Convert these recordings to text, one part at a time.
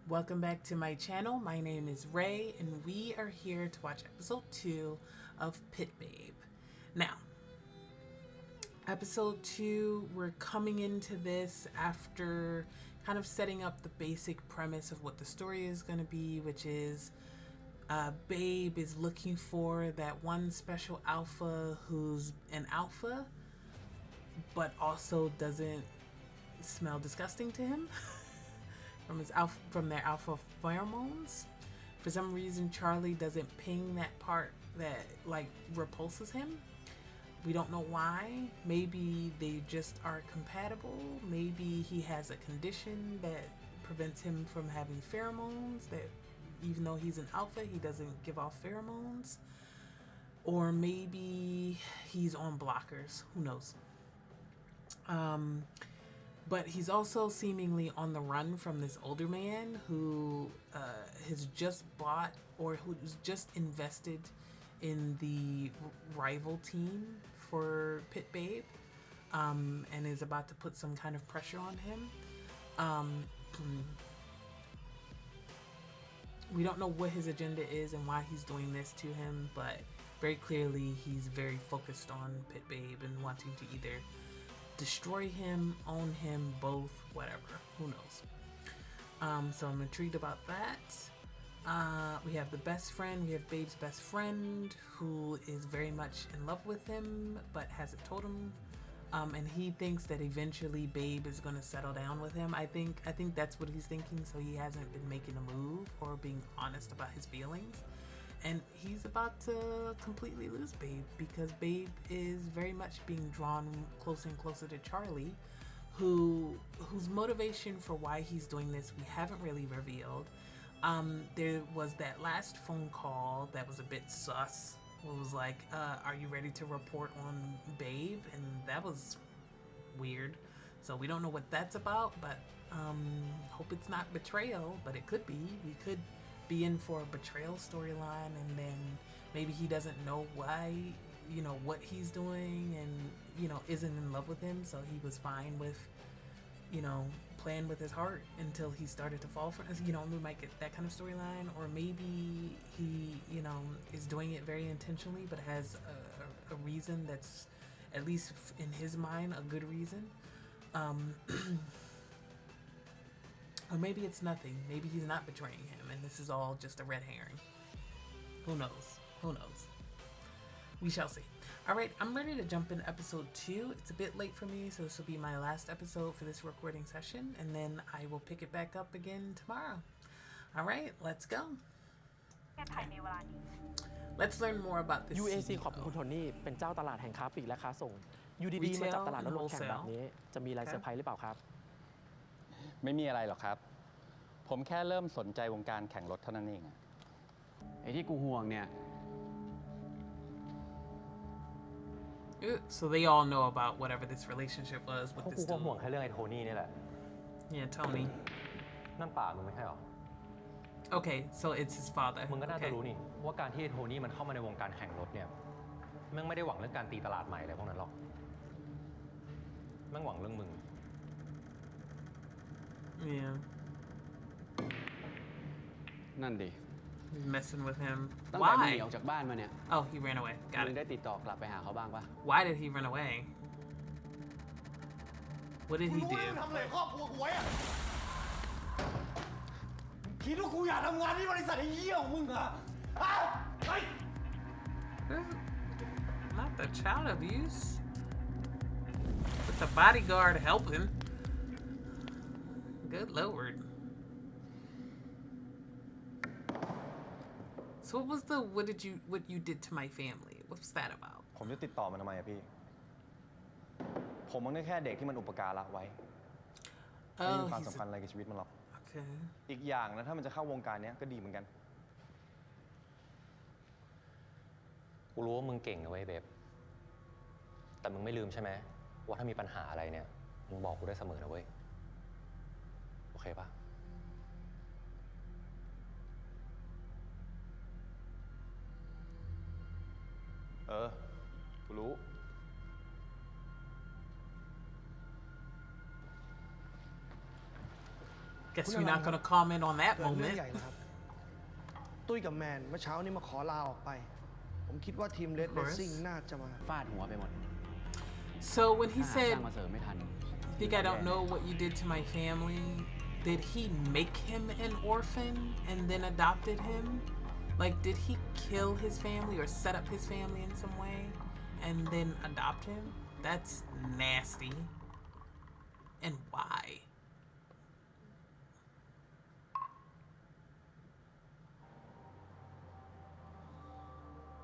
Welcome back to my channel. My name is Ray, and we are here to watch episode 2 of Pit Babe. Now, episode 2, we're coming into this after kind of setting up the basic premise of what the story is going to be, which is Babe is looking for that one special alpha who's an alpha, but also doesn't smell disgusting to him. From their alpha pheromones. For some reason, Charlie doesn't ping that part that like repulses him. We don't know why. Maybe they just are compatible. Maybe he has a condition that prevents him from having pheromones, that even though he's an alpha, he doesn't give off pheromones. Or maybe he's on blockers. Who knows? But he's also seemingly on the run from this older man who has just bought or who's just invested in the rival team for Pit Babe, and is about to put some kind of pressure on him. We don't know what his agenda is and why he's doing this to him, but very clearly he's very focused on Pit Babe and wanting to either destroy him, own him, both, whatever. Who knows? So I'm intrigued about that. We have the best friend. We have Babe's best friend who is very much in love with him, but hasn't told him. And he thinks that eventually Babe is going to settle down with him. I think that's what he's thinking. So he hasn't been making a move or being honest about his feelings. And he's about to completely lose Babe because Babe is very much being drawn closer and closer to Charlie, whose motivation for why he's doing this we haven't really revealed. There was that last phone call that was a bit sus. It was like, are you ready to report on Babe? And that was weird. So we don't know what that's about, but hope it's not betrayal, but it could be. We could be in for a betrayal storyline, and then maybe he doesn't know why, what he's doing, and isn't in love with him, so he was fine with playing with his heart until he started to fall for us. We might get that kind of storyline. Or maybe he is doing it very intentionally but has a reason that's, at least in his mind, a good reason. Or maybe it's nothing. Maybe he's not betraying him and this is all just a red herring. Who knows? We shall see. Alright, I'm ready to jump into episode 2. It's a bit late for me, so this will be my last episode for this recording session, and then I will pick it back up again tomorrow. Alright, let's go. Let's learn more about this UAC CEO. ขอบคุณโทนี่เป็นเจ้าตลาดแห่งค้าปลีกและค้าส่งอยู่ดีๆมาจับตลาดแล้วลงแข่งแบบนี้จะมีอะไรเซอร์ไพรส์หรือเปล่าครับไม่มีอะไรหรอกครับผมแค่เริ่มสนใจวงการแข่งรถเท่านั้นเองไอ้ที่กูห่วงเนี่ย So they all know about whatever this relationship was พว with กกู this ก็ห่วง dude. แค่เรื่องไอ้โทนี่นี่แหละ Yeah, Tony. นั่นป่ามึงไม่ใช่หรอ Okay, so it's his father. มึงก็น่าจะ Okay. รู้นี่ว่าการที่ไอ้โทนี่มันเข้ามาในวงการแข่งรถเนี่ยมึงไม่ได้หวังเรื่องการตีตลาดใหม่อะไรพวกนั้นหรอกมึงหวังเรื่องมึง Yeah, นั่นดิ he's messing with him. ตั้งแต่มึงห Why? นีออกจากบ้านมาเนี่ย Oh, he ran away. Got มึง it. ได้ติดต่อกลับไปหาเขาบ้างปะ Why did he run away? What did he รู้ do? ว่ามึงทำอะไรครอบครัวกูไว้อะคิดว่ากูอยากทำงานที่บริษัทไอ้เหี้ยของมึงเหรออ้าวเฮ้ย Not the child abuse. With the bodyguard helping. Good lord. So what you did to my family? What's that about? ผมจะติดต่อมันทำไมอะพี่ ผมมันก็แค่เด็กที่มันอุปการะไว้ไม่มี Oh, ความ he's สำคัญอะไรกับชีวิตมันหรอก okay. อีกอย่างนะถ้ามันจะเข้าวงการเนี้ยก็ดีเหมือนกัน กูรู้ว่ามึงเก่งนะเว้ยเบบแต่มึงไม่ลืมใช่ไหมว่าถ้ามีปัญหาอะไรเนี่ยมึงบอกกูได้เสมอนะเว้ยโอเคปะ กูรู้ All Guess we're not gonna comment on that เกิดเรื่อง moment. ใหญ่นะครับ ตุ้ยกับแมนเมื่อเช้านี้มาขอลาออกไป ผมคิดว่าทีมเลด Of เล course. สซิ่งน่าจะมา ฟาดหัวไปหมด So when he หา said, ช่างมาเสริมไม่ทัน "Think I don't know what you did to my family," did he make him an orphan and then adopted him? Like, did he kill his family or set up his family in some way and then adopt him? That's nasty. And why?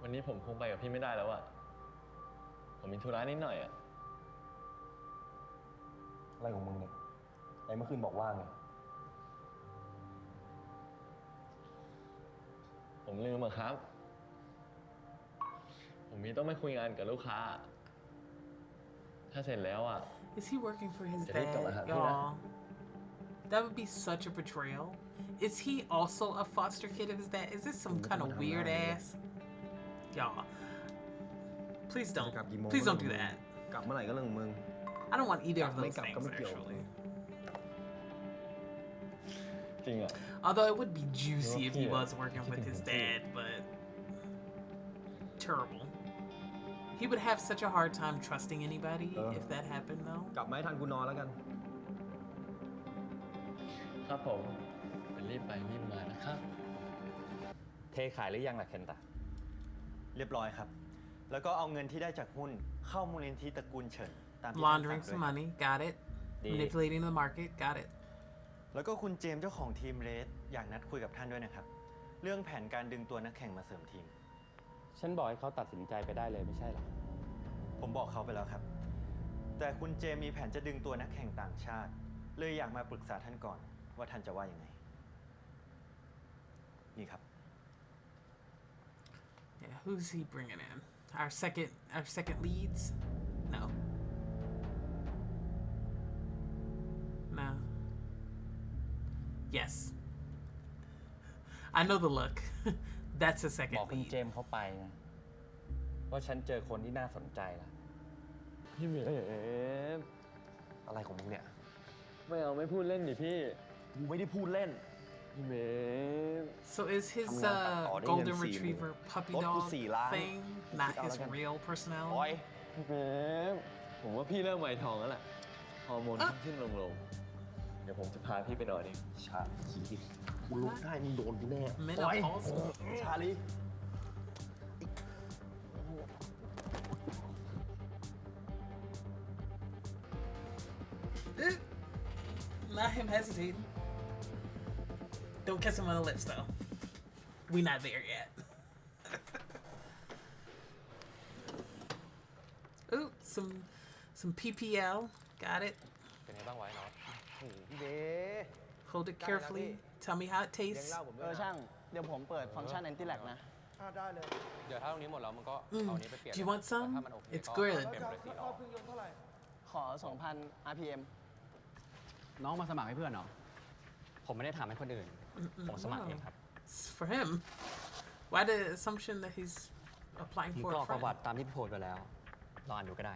วันนี้ผมคงไปกับพี่ไม่ได้แล้วอะผมมีธุระนิดหน่อยอะ อะไรของมึงเนี่ยไหนเมื่อคืนบอกว่างไง ผมลืมอะครับ ผมมีต้องไปคุยงานกับลูกค้า ถ้าเสร็จแล้วอะ Is he working for his Did he tell dad? her? Y'all. That would be such a betrayal. Is he also a foster kid of his dad? Is this some kind of weird ass? Y'all. Please don't. Please don't do that. กลับเมื่อไหร่ก็เรื่องของมึง I don't want either of Make those up, things, come and kill. actually. จริงอะ Although it would be juicy if he Yeah. was working with his dad, but terrible. He would have such a hard time trusting anybody if that happened, though. กลับมาให้ทันกูนอนแล้วกัน ครับผมรีบไปรีบมานะครับ เทขายหรือยังล่ะเคนตะ เรียบร้อยครับ แล้วก็เอาเงินที่ได้จากหุ้นเข้ามูลนิธิตระกูลเฉินตามที่ท่าน Laundering สั่ง some ด้วย money, got it. Did. Manipulating the market, got it. แล้วก็คุณเจมส์เจ้าของทีมเรดอยากนัดคุยกับท่านด้วยนะครับ เรื่องแผนการดึงตัวนักแข่งมาเสริมทีม ฉันบอกให้เขาตัดสินใจไปได้เลยไม่ใช่หรอ ผมบอกเขาไปแล้วครับ แต่คุณเจมส์มีแผนจะดึงตัวนักแข่งต่างชาติ เลยอยากมาปรึกษาท่านก่อนว่าท่านจะว่ายังไง นี่ครับ Yeah, who's he bringing in? Our second leads? No. No. Yes. I know the look. That's a บ second อกคุณ lead. เจมส์เขาไปนะว่าฉันเจอคนที่น่าสนใจแล้ว พี่เมฟ อะไรของมึงเนี่ย ไม่เอาไม่พูดเล่นดิพี่ กูไม่ได้พูดเล่น พี่เมฟ So is his ทำงานตัดต่อได้เงิน golden 40,000 retriever puppy รถกู dog 4 ล้าน thing not คิดเอา his แล้วกัน real โอ้ย personality? พี่เมฟผมว่าพี่เริ่มไวทองแล้วแหละฮอร์โมนขึ้นๆลงๆเดี๋ยวผมจะพาพี่ไปนอนเอง ชาลีกูลุกได้มึงโดนกูแน่ Menopausal. ชาลี Not him hesitating. Don't kiss him on the lips though. We not there yet. Ooh, some PPL. Got it. เป็นไงบ้างไว้เนาะ เด้ Hold it carefully. Tell me how it เลี้ยง tastes. เหล้าผมด้วยนะ ช่าง เดี๋ยวผมเปิดฟังก์ชันแอนตี้แลกนะ ได้เลย เดี๋ยวถ้าตรงนี้หมดแล้วมันก็เอานี้ไปเปลี่ยน Do you want แต่ some? ถ้ามันโอเค It's ก็ good. เปลี่ยนเป็นสี ร ล้ อ อ บเครื่องยนต์เท่าไหร่ ขอ 2,000 RPM น้องมาสมัครให้เพื่อนเหรอ ผมไม่ได้ทำให้คนอื่น ผมสมัครเองครับ It's for him. Why the assumption that he's applying ผม for กร a อกประวั friend? ติตามที่พี่โพสต์ไปแล้วลองอ่านดูก็ได้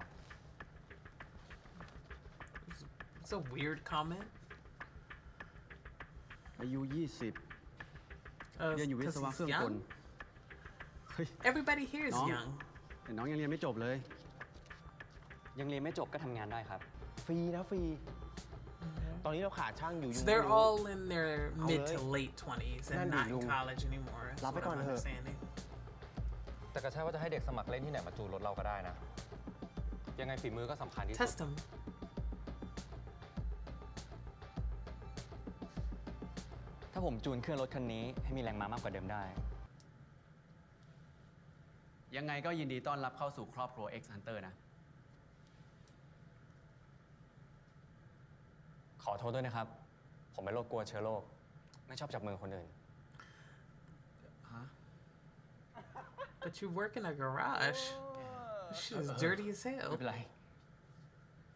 It's a weird comment. อายุ 20 เรียนอยู่วิศ Because วะ he's เครื่องกล young. เฮ้ย Everybody here is No. young. แต่น้องยังเรียนไม่จบเลย ยังเรียนไม่จบก็ทำงานได้ครับ ฟรีนะฟรี ตอนนี้เราขาดช่างอยู่ So ยุ่ง they're ไม่รู้ all in their mid to really? late 20s and Nandi, not in yung- college anymore. That's Lapit what ko I'm na, huh? understanding. แต่ก็ใช่ว่าจะให้เด็กสมัครเล่นที่ไหนมาจูนรถเราก็ได้นะ ยังไงฝีมือก็สำคัญที่สุด Test them. ถ้าผมจูนเครื่องรถคันนี้ให้มีแรงม้ามากกว่าเดิมได้ ยังไงก็ยินดีต้อนรับเข้าสู่ครอบครัว X Hunter นะ ขอโทษด้วยนะครับ ผมเป็นโรคกลัวเชื้อโรค ไม่ชอบจับมือคนอื่น But you work in a garage. Shit is dirty as ไม่ hell. เป็นไร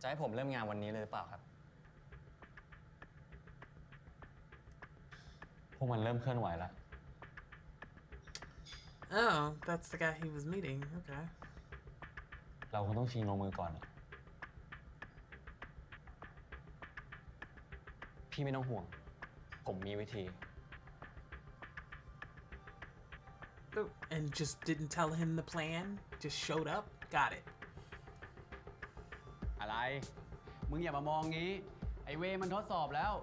จะให้ผมเริ่มงานวันนี้เลยหรือเปล่าครับ พวกมันเริ่มเคลื่อนไหวแล้ว Oh, that's the guy he was meeting. Okay. เราคงต้องชิงลงมือก่อน พี่ไม่ต้องห่วง ผมมีวิธี And just didn't tell him the plan. Just showed up. Got it. อะไร มึงอย่ามามองงี้ ไอเวมันทดสอบแล้ว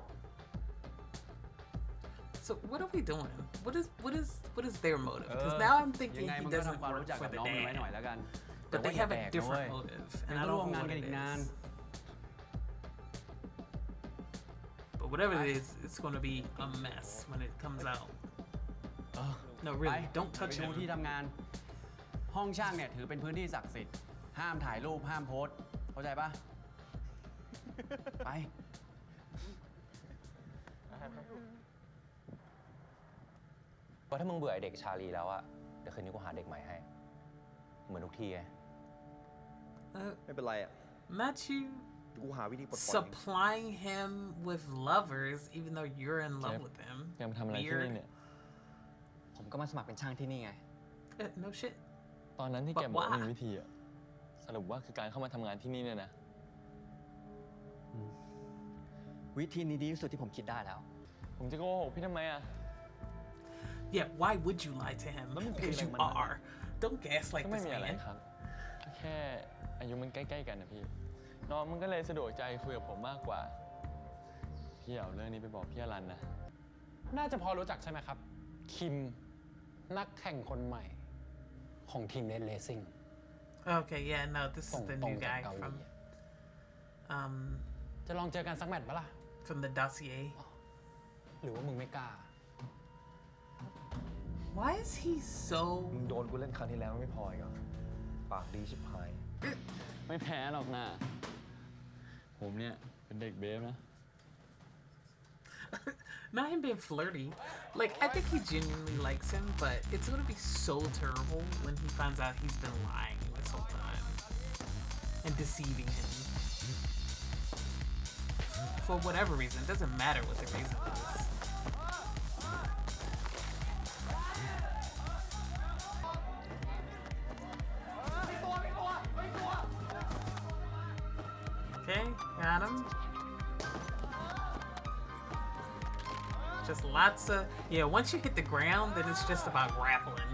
So what are we doing? What is their motive? Because now I'm ยั thinking งไง he มึงก็ doesn't ทำความ work รู้จัก for กับ the น้องมึงไว้หน่อย dad. แล้วกัน But they have a different นะ motive, ยั and ง I ต้อง don't ร่วม know งาน what กัน it อีกนาน is. But whatever it is, it's going to be a mess when it comes out. No, ไป really, don't ไป touch ดู him. ที่ทำงาน ห้องช่างเนี่ยถือเป็นพื้นที่ศักดิ์สิทธิ์ ห้ามถ่ายรูป ห้ามโพสต์ เข้าใจปะ ไป ว่าถ้ามึงเบื่อไอ้เด็กชาลีแล้วอะเดี๋ยวคืนนี้กูหาเด็กใหม่ให้ เหมือนทุกทีไง ไม่เป็นไรอ่ะ Not you กูหาวิธีปลดปล่อยเอง supplying him with lovers, even though you're in love with him. ยังมาทำอะไรที่นี่เนี่ย ผมก็มาสมัครเป็นช่างที่นี่ไง No shit. ตอนนั้นที่แกบอกว่า But why? มีวิธีอะสรุปว่าคือการเข้ามาทำงานที่นี่เนี่ยนะ วิธีนี้ดีที่สุดที่ผมคิดได้แล้ว ผมจะโกหกพี่ทำไมอะ Yeah, why would you lie to him? Because you are. Don't gaslight ก็ไม่ this มีอะไร man. ครับก็แค่อายุมันใกล้ๆกันนะพี่ น้องมันก็เลยสะดวกใจคุยกับผมมากกว่า พี่เอาเรื่องนี้ไปบอกพี่อรันนะ น่าจะพอรู้จักใช่ไหมครับ คิม นักแข่งคนใหม่ ของทีมเรดเลสซิ่ง Okay, yeah, no, this is the new guy from จะลองเจอกันสักแมตช์ปะล่ะ from the dossier. หรือว่ามึงไม่กล้า Why is he so มึงโดนกูเล่นครั้งที่แล้วไม่พออีกเหรอปากดีชิบหาย ไม่แพ้หรอกนะ ผมเนี่ยเป็นเด็กเบฟนะ not him being flirty? Like, I think he genuinely likes him, but it's gonna be so terrible when he finds out he's been lying this whole time and deceiving him. For whatever reason, it doesn't matter what the reason is. Okay, got him. Just lots of, yeah, once you hit the ground, then it's just about grappling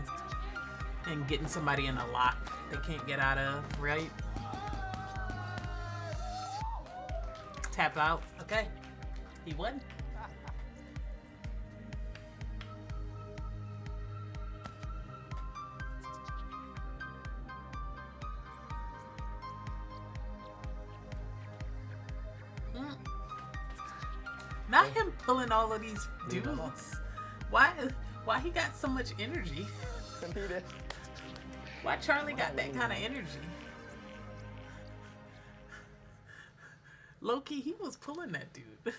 and getting somebody in a lock they can't get out of, right? Tap out, okay. He won. Not him pulling all of these dudes. Why he got so much energy? Why Charlie got that kind of energy? Low-key, he was pulling that dude.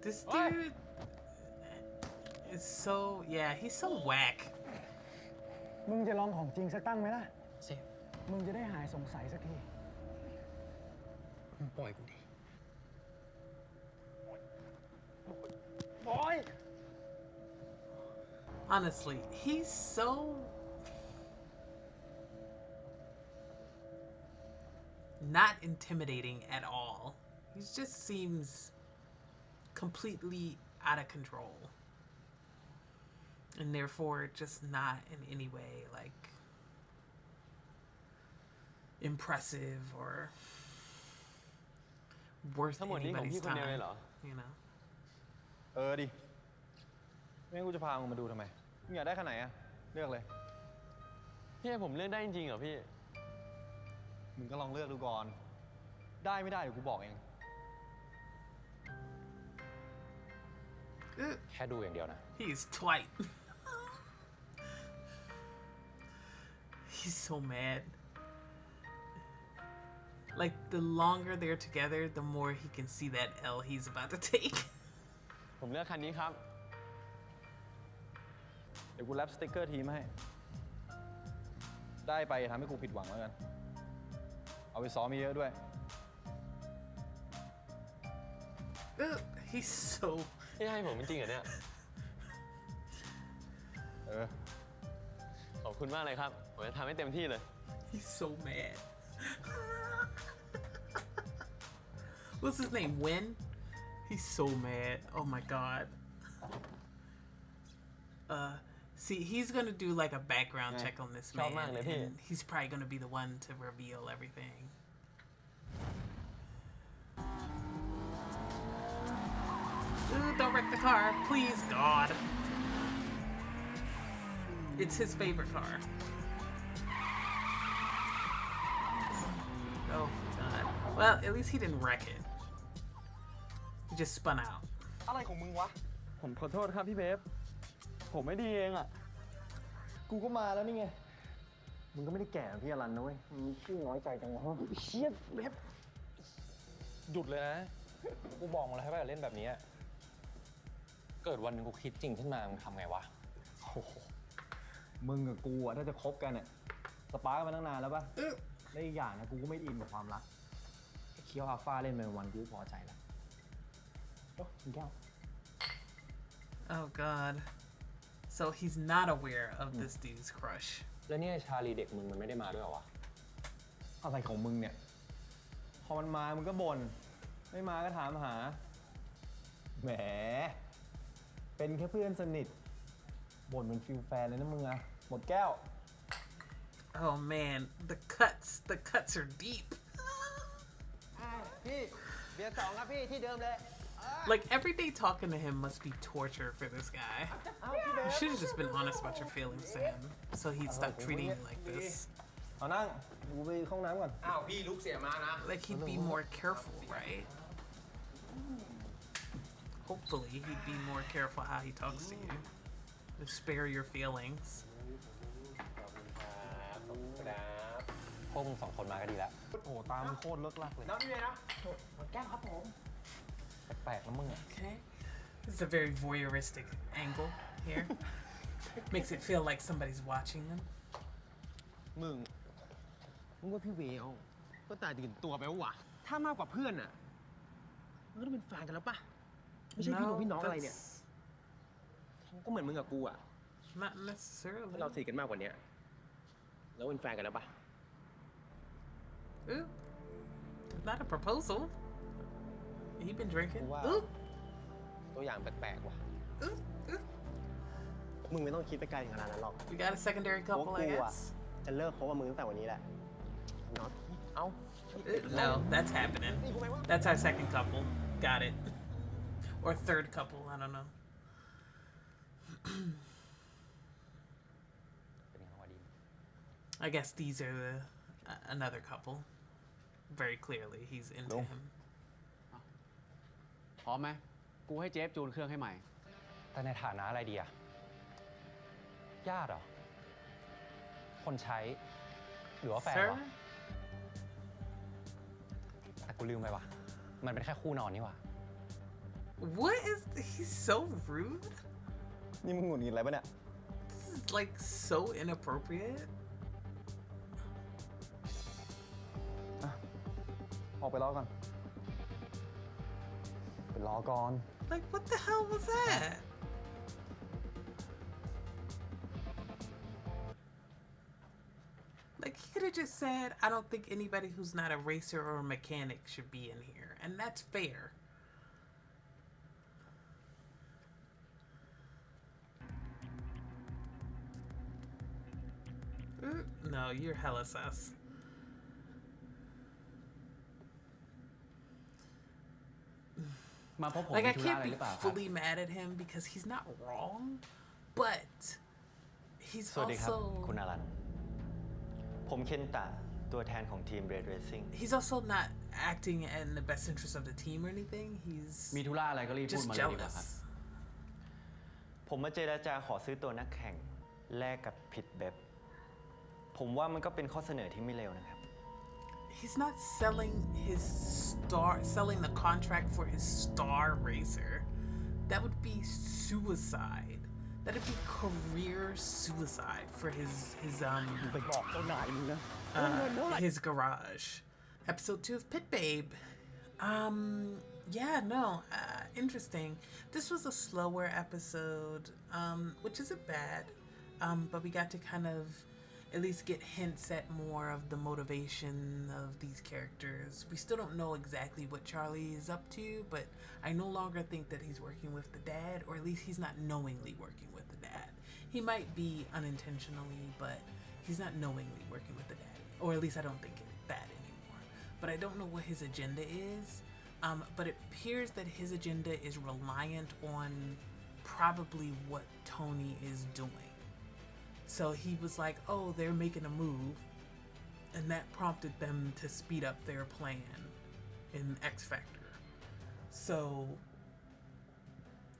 This dude is so, yeah, he's so whack. มึงจะลองของจริงสักตั้งไหมล่ะมึงจะได้หายสงสัยสักที ปล่อยกูดิ Honestly, he's so not intimidating at all. He just seems completely out of control. And therefore just not in any way like impressive or worth ทั้งหมดนี้ของ anybody's พี่คนเดียวเลย time. เหรอ You know. ดิไม่งั้นกูจะพามึงมาดูทำไม มึงอยากได้ขนาดไหนอะเลือกเลย พี่ให้ผมเลือกได้จริงๆเหรอพี่ มึงก็ลองเลือกดูก่อน ได้ไม่ได้เดี๋ยวกูบอกเอง แค่ดูอย่างเดียวนะ He's twite. He's so mad. Like, the longer they're together, the more he can see that L he's about to take. ผมเลือกคันนี้ครับ เดี๋ยวกูแรปสติ๊กเกอร์ทีมให้ ได้ไปทำให้กูผิดหวังแล้วกัน เอาไปซ้อมเยอะด้วย He's so... พี่ให้ผมจริงๆเหรอเนี่ย ขอบคุณมากเลยครับ ผมจะทำให้เต็มที่เลย He's so mad. What's his name? Win? He's so mad. Oh my god. See, he's gonna do like a background check on this man, and he's probably gonna be the one to reveal everything. Ooh, don't wreck the car, please, God. It's his favorite car. Oh God. Well, at least he didn't wreck it. He just spun out. อะไรของมึงวะ ผมขอโทษครับพี่เบฟ ผมไม่ดีเองอ่ะ กูก็มาแล้วนี่ไง มึงก็ไม่ได้แก่เหมือนพี่อรันนะเว้ย มึงขี้น้อยใจจังวะเชี่ยเล็บ หยุดเลยนะ กูบอกมึงแล้วให้ไปเล่นแบบนี้ เกิดวันหนึ่งกูคิดจริงขึ้นมา มึงทำไงวะ โอ้โหมึงกับกูอะถ้าจะคบกันเนี่ยสปาร์กมาตั้งนานแล้วปะและอีกอย่างนะกูก็ไม่อินกับความรักแค่เคี้ยวอัลฟาเล่นไปวันๆกูก็พอใจแล้วโอ้กินแก้ว Oh God. So he's not aware of this dude's crush. แล้วเนี่ยชาลีเด็กมึงมันไม่ได้มาด้วยเหรอวะ อะไรของมึงเนี่ย พอมันมามึงก็บ่น ไม่มาก็ถามหา แหม เป็นแค่เพื่อนสนิท บ่นเป็นฟิลแฟนเลยนะมึงอะหมดแก้ว Oh man, the cuts are deep. พี่เบียร์2ครับพี่ที่เดิมเลย Like everyday talking to him must be torture for this guy. You should have just been honest about your feelings to him, so he'd stop treating you like this. เอานั่งกูไปเข้าห้องน้ำก่อน อ้าวพี่ลุกเสียมานะ Like he'd be more careful, right? Hopefully he'd be more careful how he talks to you. To spare your feelings. พวกมึงสองคนมาก็ดีแล้ว โอ้โหตามโคตรเลิกลักเลย น้ำพี่เบียร์นะแก้วครับผม แปลกๆนะมึงอะ Okay. This is a very voyeuristic angle here. Makes it feel like somebody's watching them. มึงว่าพี่เวลก็ตาตื่นตัวไปวะ ถ้ามากกว่าเพื่อนอ่ะ มันก็ต้องเป็นแฟนกันแล้วป่ะ ไม่ใช่พี่น้องอะไรเนี่ย ก็เหมือนมึงกับกูอ่ะ Not necessarily. ถ้าเราสนิทกันมากกว่านี้แล้วเป็นแฟนกันแล้วป่ะ Ooh. Not a proposal. He been drinking. Wow. Ooh. ตัวอย่างแปลกๆว่ะ Ooh. Ooh. มึงไม่ต้องคิดไปไกลถึงขนาดนั้นหรอก We got a secondary couple, I guess. จะเลิกคบกับมึงตั้งแต่วันนี้แหละน็อต เอ้า No, that's happening. That's our second couple. Got it. Or third couple, I don't know. เป็นไงวะดี I guess these are the another couple. Very clearly, he's into him. พร้อมไหม กูให้เจฟจูนเครื่องให้ใหม่ แต่ในฐานะอะไรดีอะญาติเหรอ คนใช้ หรือว่าแฟน Sir? วะ แต่กูลืมไปว่ะ มันเป็นแค่คู่นอนนี่ว่ะ What is? He's so rude. นี่มึงหงุดหงิดอะไรปะเนี่ย This is like so inappropriate. ออกไปรอก่อน ไปรอก่อน Like, what the hell was that? Like, he could have just said, I don't think anybody who's not a racer or a mechanic should be in here. And that's fair. No, you're hella sus. Like, I can't be fully mad at him because he's not wrong, but he's สวัสดีครับ also คุณอรัน ผมเคนตะ ตัวแทนของทีม Red Racing he's also not acting in the best interest of the team or anything. He's มีธุระอะไรก็รีบพูด just มาเลยดีกว่าครับ jealous. ผมมาเจรจาขอซื้อตัวนักแข่งแลกกับผิดเบบผมว่ามันก็เป็นข้อเสนอที่ไม่เลวนะครับ He's not selling the contract for his star racer. That would be suicide. That'd be career suicide for his garage. Episode 2 of Pit Babe. Yeah, no, interesting. This was a slower episode, which isn't bad. But we got to kind of at least get hints at more of the motivation of these characters. We still don't know exactly what Charlie is up to, but I no longer think that he's working with the dad, or at least he's not knowingly working with the dad. He might be unintentionally, but he's not knowingly working with the dad, or at least I don't think that anymore. But I don't know what his agenda is, but it appears that his agenda is reliant on probably what Tony is doing. So he was like, oh, they're making a move, and that prompted them to speed up their plan in X Factor. So,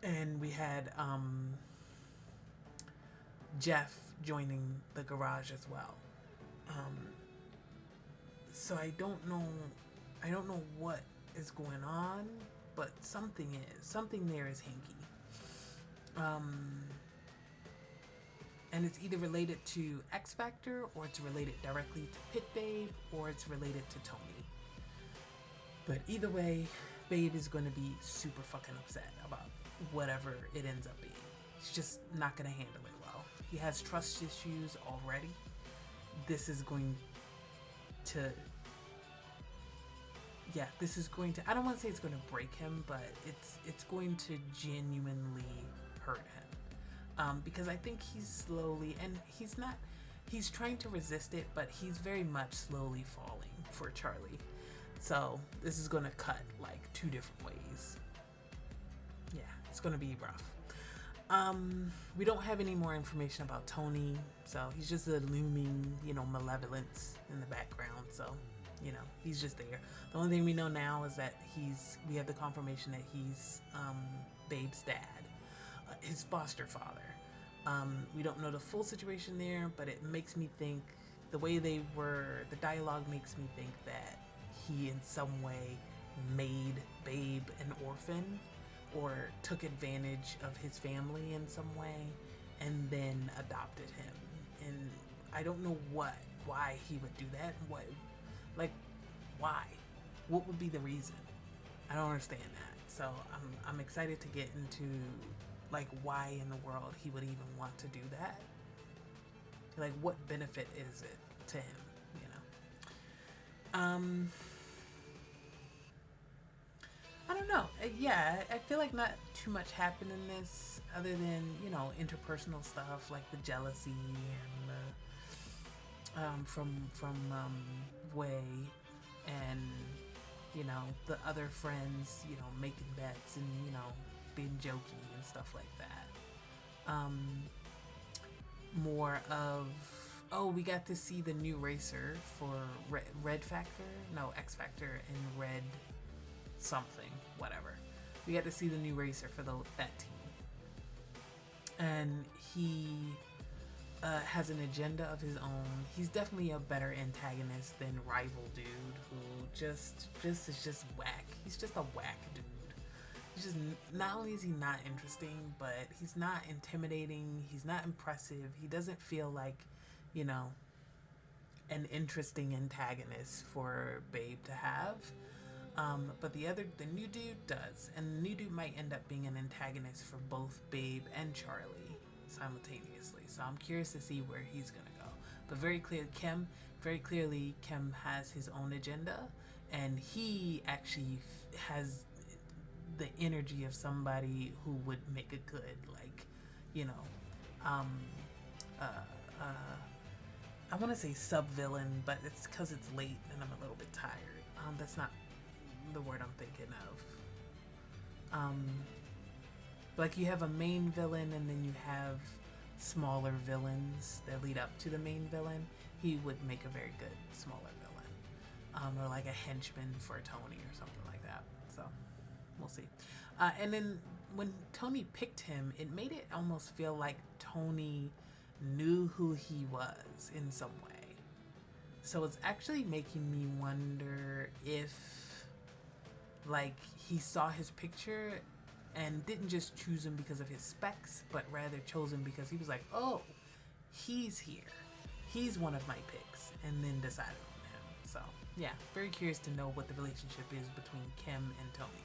and we had Jeff joining the garage as well. So I don't know what is going on, but something there is hinky. And it's either related to X Factor, or it's related directly to Pit Babe, or it's related to Tony. But either way, Babe is going to be super fucking upset about whatever it ends up being. He's just not going to handle it well. He has trust issues already. This is going to... Yeah, this is going to... I don't want to say it's going to break him, but it's going to genuinely hurt him. Because I think he's slowly, and he's trying to resist it, but he's very much slowly falling for Charlie. So this is going to cut like 2 different ways. Yeah, it's going to be rough. We don't have any more information about Tony, so he's just a looming, malevolence in the background. So, he's just there. The only thing we know now is that we have the confirmation that he's Babe's dad. His foster father. We don't know the full situation there, but it makes me think, the way the dialogue makes me think that he in some way made Babe an orphan, or took advantage of his family in some way, and then adopted him. And I don't know why he would do that. Why? What would be the reason? I don't understand that. So I'm excited to get into why in the world he would even want to do that. What benefit is it to him, I don't know. Yeah, I feel like not too much happened in this, other than, interpersonal stuff, like the jealousy and from Wei, and, the other friends, making bets and, being jokey and stuff like that. More of, we got to see the new racer for Red Factor? No, X Factor and Red something, whatever. We got to see the new racer for that team. And he has an agenda of his own. He's definitely a better antagonist than Rival Dude, who just is just whack. He's just a whack dude. He's just, not only is he not interesting, but he's not intimidating. He's not impressive. He doesn't feel like, an interesting antagonist for Babe to have. But the new dude does, and the new dude might end up being an antagonist for both Babe and Charlie simultaneously. So I'm curious to see where he's gonna go. But very clearly, Kem has his own agenda, and he actually has the energy of somebody who would make a good, I want to say sub-villain, but it's because it's late and I'm a little bit tired. That's not the word I'm thinking of. You have a main villain, and then you have smaller villains that lead up to the main villain. He would make a very good smaller villain. Or like a henchman for Tony or something like that. So, we'll see. And then when Tony picked him, it made it almost feel like Tony knew who he was in some way. So it's actually making me wonder if, he saw his picture and didn't just choose him because of his specs, but rather chose him because he was like, oh, he's here. He's one of my picks, and then decided on him. So, yeah, very curious to know what the relationship is between Kem and Tony.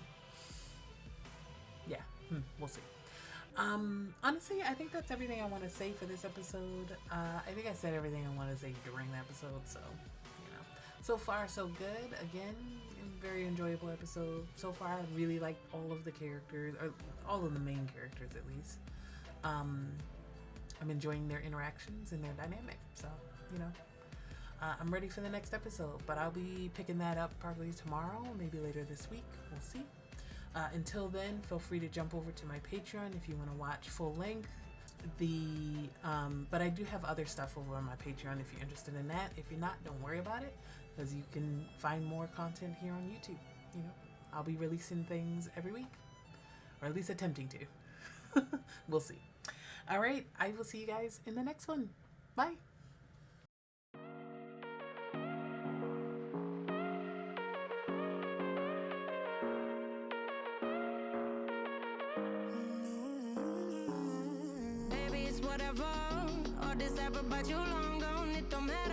Yeah, we'll see. Honestly, I think that's everything I want to say for this episode. I think I said everything I want to say during the episode, so, you know. So far, so good. Again, very enjoyable episode. So far, I really like all of the characters, or all of the main characters at least. I'm enjoying their interactions and their dynamic, so, you know. I'm ready for the next episode, but I'll be picking that up probably tomorrow, maybe later this week. We'll see. Until then, feel free to jump over to my Patreon if you want to watch full length. But I do have other stuff over on my Patreon if you're interested in that. If you're not, don't worry about it, because you can find more content here on YouTube. You know, I'll be releasing things every week, or at least attempting to. We'll see. All right, I will see you guys in the next one. Bye. Whatever, all this ever, but you long gone, it don't matter.